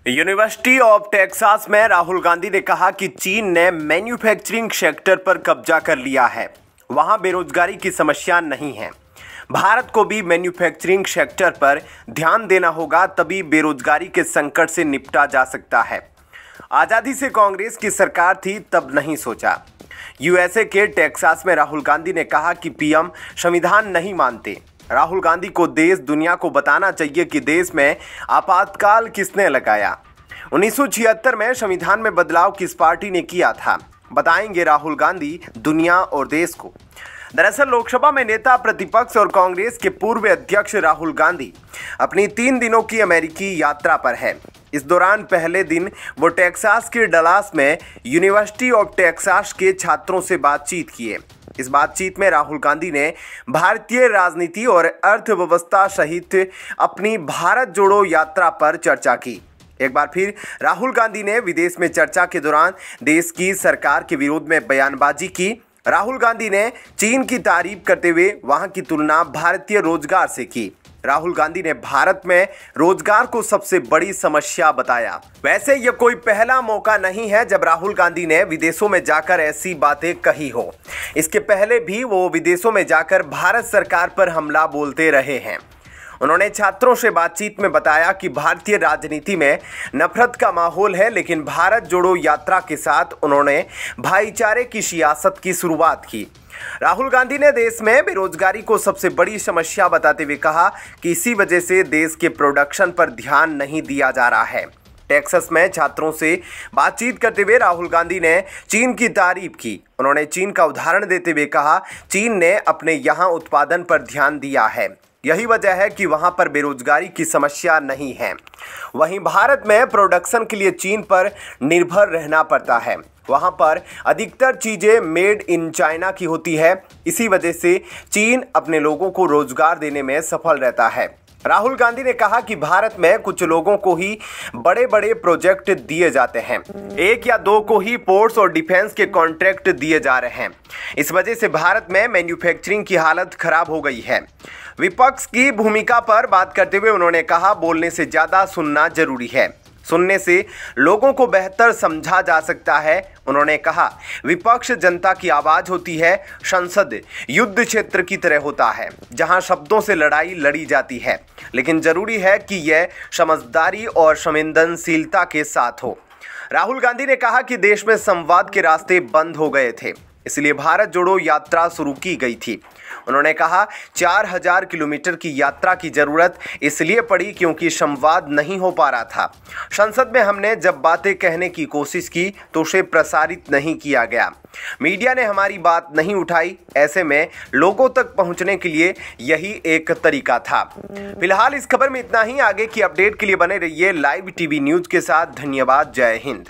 University of Texas में राहुल गांधी ने कहा कि चीन ने मैन्युफैक्चरिंग सेक्टर पर कब्जा कर लिया है। वहां बेरोजगारी की समस्या नहीं है। भारत को भी मैन्युफैक्चरिंग सेक्टर पर ध्यान देना होगा, तभी बेरोजगारी के संकट से निपटा जा सकता है। आज़ादी से कांग्रेस की सरकार थी तब नहीं सोचा। यूएसए के टेक्सास में राहुल गांधी ने कहा कि पीएम संविधान नहीं मानते। राहुल गांधी को देश दुनिया को बताना चाहिए कि देश में आपातकाल किसने लगाया। 1976 में संविधान में बदलाव किस पार्टी ने किया था, बताएंगे राहुल गांधी दुनिया और देश को। दरअसल लोकसभा में नेता प्रतिपक्ष और कांग्रेस के पूर्व अध्यक्ष राहुल गांधी अपनी 3 दिनों की अमेरिकी यात्रा पर है। इस दौरान पहले दिन वो टेक्सास के डलास में यूनिवर्सिटी ऑफ टेक्सास के छात्रों से बातचीत किए। इस बातचीत में राहुल गांधी ने भारतीय राजनीति और अर्थव्यवस्था सहित अपनी भारत जोड़ो यात्रा पर चर्चा की। एक बार फिर राहुल गांधी ने विदेश में चर्चा के दौरान देश की सरकार के विरोध में बयानबाजी की। राहुल गांधी ने चीन की तारीफ करते हुए वहां की तुलना भारतीय रोजगार से की। राहुल गांधी ने भारत में रोजगार को सबसे बड़ी समस्या बताया। वैसे यह कोई पहला मौका नहीं है जब राहुल गांधी ने विदेशों में जाकर ऐसी बातें कही हो। इसके पहले भी वो विदेशों में जाकर भारत सरकार पर हमला बोलते रहे हैं। उन्होंने छात्रों से बातचीत में बताया कि भारतीय राजनीति में नफरत का माहौल है, लेकिन भारत जोड़ो यात्रा के साथ उन्होंने भाईचारे की सियासत की शुरुआत की। राहुल गांधी ने देश में बेरोजगारी को सबसे बड़ी समस्या बताते हुए कहा कि इसी वजह से देश के प्रोडक्शन पर ध्यान नहीं दिया जा रहा है। टेक्सास में छात्रों से बातचीत करते हुए राहुल गांधी ने चीन की तारीफ की। उन्होंने चीन का उदाहरण देते हुए कहा, चीन ने अपने यहाँ उत्पादन पर ध्यान दिया है, यही वजह है कि वहां पर बेरोजगारी की समस्या नहीं है। वहीं भारत में प्रोडक्शन के लिए चीन पर निर्भर रहना पड़ता है। वहां पर अधिकतर चीज़ें मेड इन चाइना की होती है। इसी वजह से चीन अपने लोगों को रोजगार देने में सफल रहता है। राहुल गांधी ने कहा कि भारत में कुछ लोगों को ही बड़े बड़े प्रोजेक्ट दिए जाते हैं, 1 या 2 को ही पोर्ट्स और डिफेंस के कॉन्ट्रैक्ट दिए जा रहे हैं। इस वजह से भारत में मैन्युफैक्चरिंग की हालत खराब हो गई है। विपक्ष की भूमिका पर बात करते हुए उन्होंने कहा, बोलने से ज़्यादा सुनना जरूरी है, सुनने से लोगों को बेहतर समझा जा सकता है। उन्होंने कहा, विपक्ष जनता की आवाज़ होती है, संसद युद्ध क्षेत्र की तरह होता है जहां शब्दों से लड़ाई लड़ी जाती है, लेकिन जरूरी है कि यह समझदारी और संवेदनशीलता के साथ हो। राहुल गांधी ने कहा कि देश में संवाद के रास्ते बंद हो गए थे, इसलिए भारत जोड़ो यात्रा शुरू की गई थी। उन्होंने कहा 4000 किलोमीटर की यात्रा की जरूरत इसलिए पड़ी क्योंकि संवाद नहीं हो पा रहा था। संसद में हमने जब बातें कहने की कोशिश की तो उसे प्रसारित नहीं किया गया, मीडिया ने हमारी बात नहीं उठाई। ऐसे में लोगों तक पहुंचने के लिए यही एक तरीका था। फिलहाल इस खबर में इतना ही। आगे की अपडेट के लिए बने रहिए लाइव टीवी न्यूज़ के साथ। धन्यवाद। जय हिंद।